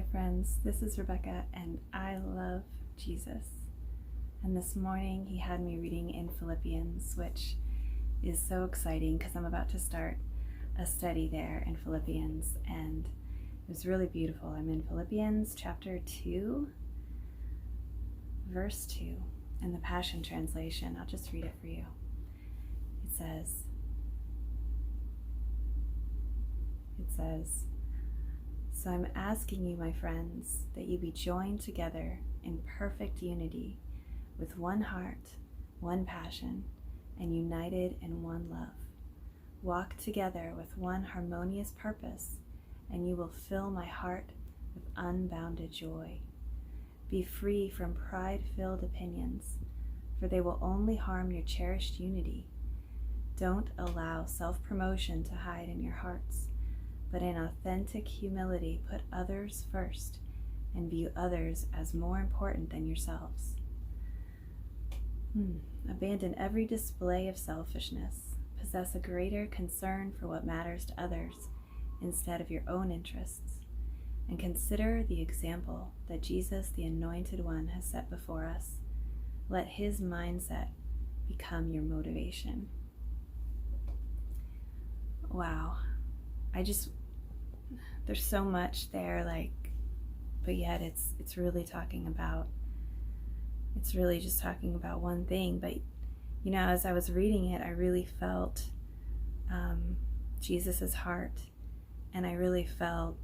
Hi friends, this is Rebecca and I love Jesus. And this morning he had me reading in Philippians, which is so exciting because I'm about to start a study there in Philippians, and it was really beautiful. I'm in Philippians chapter 2, verse 2 in the Passion Translation. I'll just read it for you. It says, "So I'm asking you, my friends, that you be joined together in perfect unity, with one heart, one passion, and united in one love. Walk together with one harmonious purpose, and you will fill my heart with unbounded joy. Be free from pride-filled opinions, for they will only harm your cherished unity. Don't allow self-promotion to hide in your hearts, but in authentic humility put others first and view others as more important than yourselves. Abandon every display of selfishness. Possess a greater concern for what matters to others instead of your own interests. And consider the example that Jesus, the Anointed One, has set before us. Let his mindset become your motivation." Wow. There's so much there, but yet it's really just talking about one thing. But as I was reading it, I really felt Jesus's heart, and I really felt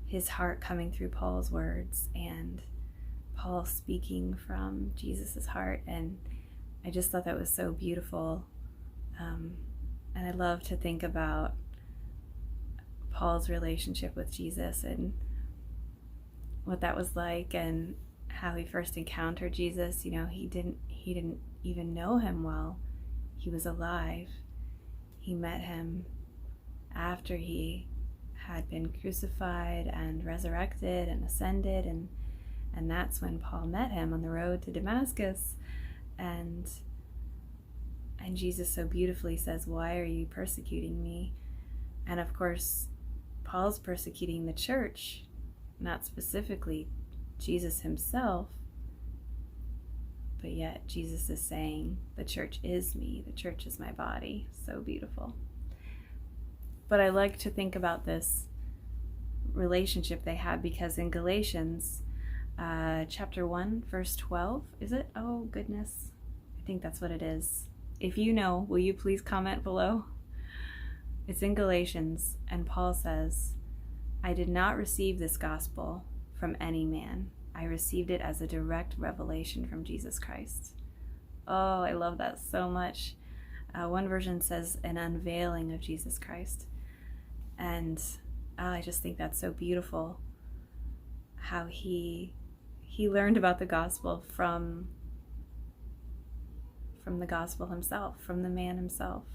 his heart coming through Paul's words and Paul speaking from Jesus's heart, and I just thought that was so beautiful. And I love to think about Paul's relationship with Jesus and what that was like, and how he first encountered Jesus. He didn't even know him while he was alive. He met him after he had been crucified and resurrected and ascended, and that's when Paul met him on the road to Damascus. And Jesus so beautifully says, "Why are you persecuting me?" And of course, Paul's persecuting the church, not specifically Jesus himself, but yet Jesus is saying, the church is me, the church is my body. So beautiful. But I like to think about this relationship they had, because in Galatians chapter 1, verse 12, is it? Oh goodness, I think that's what it is. If you know, will you please comment below? It's in Galatians, and Paul says, "I did not receive this gospel from any man. I received it as a direct revelation from Jesus Christ." Oh, I love that so much. One version says an unveiling of Jesus Christ. And I just think that's so beautiful, how he learned about the gospel from the gospel himself, from the man himself.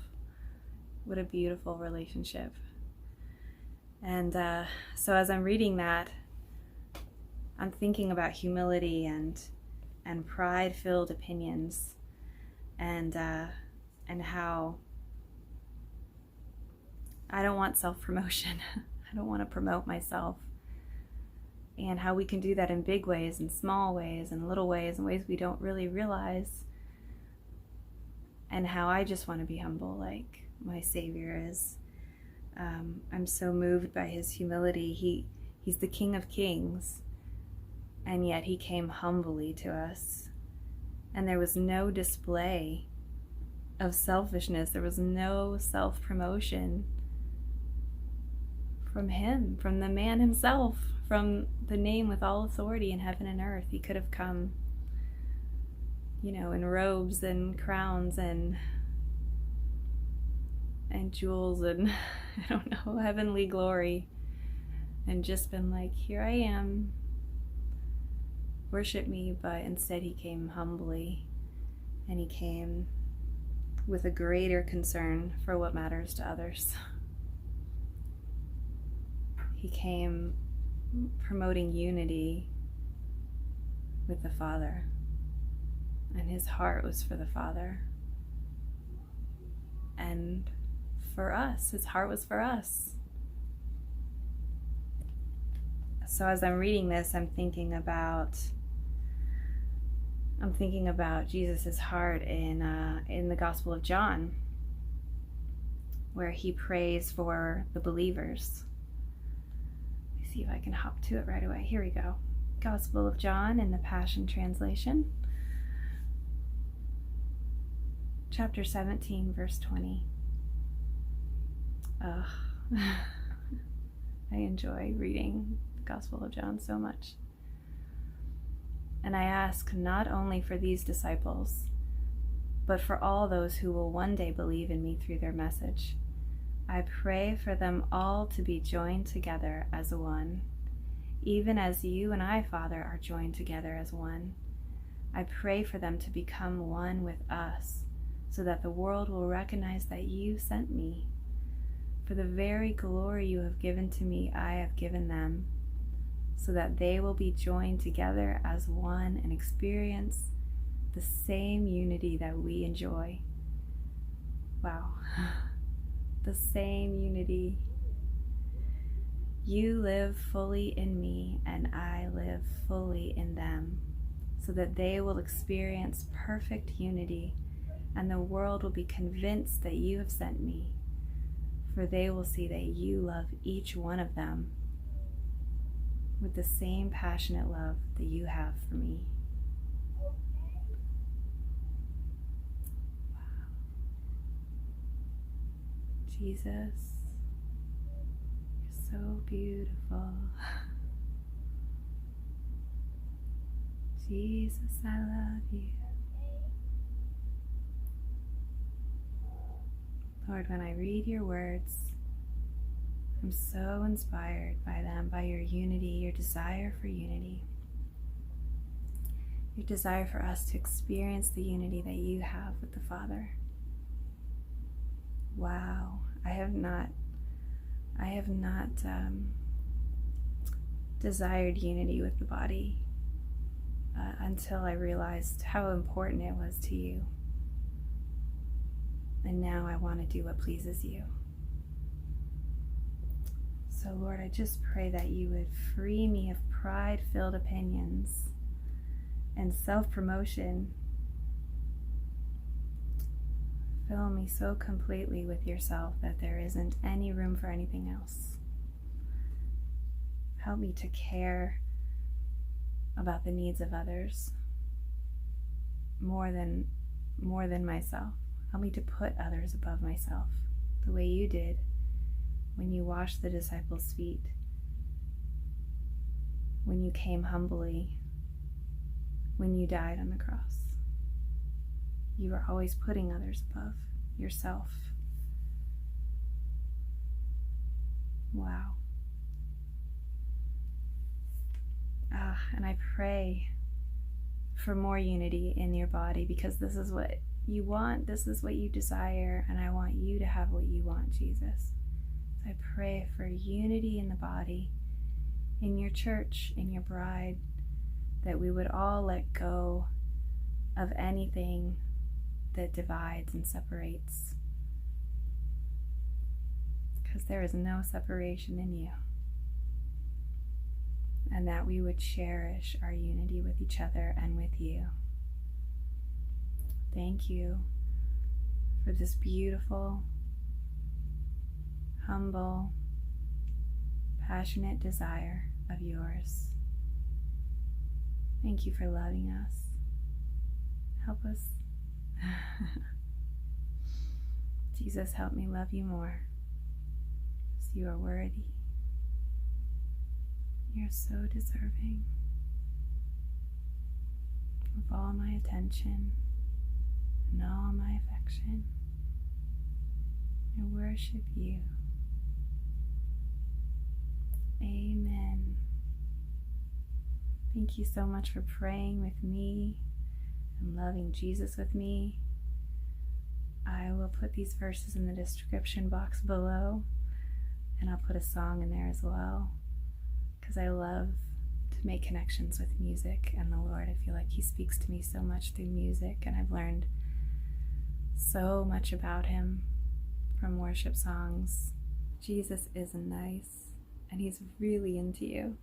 What a beautiful relationship. And so as I'm reading that, I'm thinking about humility and pride-filled opinions, and how I don't want self-promotion. I don't want to promote myself. And how we can do that in big ways, in small ways, in little ways, in ways we don't really realize. And how I just want to be humble like my Savior is. I'm so moved by his humility. He's the King of Kings, and yet he came humbly to us. And there was no display of selfishness. There was no self-promotion from him, from the man himself, from the name with all authority in heaven and earth. He could have come, in robes and crowns and jewels and I don't know, heavenly glory, and just been like, "Here I am, worship me." But instead he came humbly, and he came with a greater concern for what matters to others. He came promoting unity with the Father, and his heart was for the Father. And for us, his heart was for us. So as I'm reading this, I'm thinking about Jesus' heart in the Gospel of John, where he prays for the believers. Let me see if I can hop to it right away. Here we go. Gospel of John in the Passion Translation, chapter 17, verse 20. I enjoy reading the Gospel of John so much. And I ask not only for these disciples, but for all those who will one day believe in me through their message. I pray for them all to be joined together as one, even as you and I, Father, are joined together as one. I pray for them to become one with us, so that the world will recognize that you sent me. For the very glory you have given to me, I have given them, so that they will be joined together as one and experience the same unity that we enjoy. Wow. The same unity. You live fully in me, and I live fully in them, so that they will experience perfect unity, and the world will be convinced that you have sent me, for they will see that you love each one of them with the same passionate love that you have for me. Wow. Jesus, you're so beautiful. Jesus, I love you. Lord, when I read your words, I'm so inspired by them, by your unity, your desire for unity, your desire for us to experience the unity that you have with the Father. Wow, I have not desired unity with the body until I realized how important it was to you. And now I want to do what pleases you. So Lord, I just pray that you would free me of pride-filled opinions and self-promotion. Fill me so completely with yourself that there isn't any room for anything else. Help me to care about the needs of others more than myself. Help me to put others above myself, the way you did when you washed the disciples' feet, when you came humbly, when you died on the cross. You are always putting others above yourself. Wow. And I pray for more unity in your body, because this is what you want, this is what you desire, and I want you to have what you want, Jesus. I pray for unity in the body, in your church, in your bride, that we would all let go of anything that divides and separates, because there is no separation in you, and that we would cherish our unity with each other and with you. Thank you for this beautiful, humble, passionate desire of yours. Thank you for loving us. Help us. Jesus, help me love you more, because you are worthy. You're so deserving of all my attention and all my affection. I worship you. Amen. Thank you so much for praying with me and loving Jesus with me. I will put these verses in the description box below, and I'll put a song in there as well, because I love to make connections with music and the Lord. I feel like He speaks to me so much through music, and I've learned so much about Him from worship songs. Jesus is nice, and He's really into you.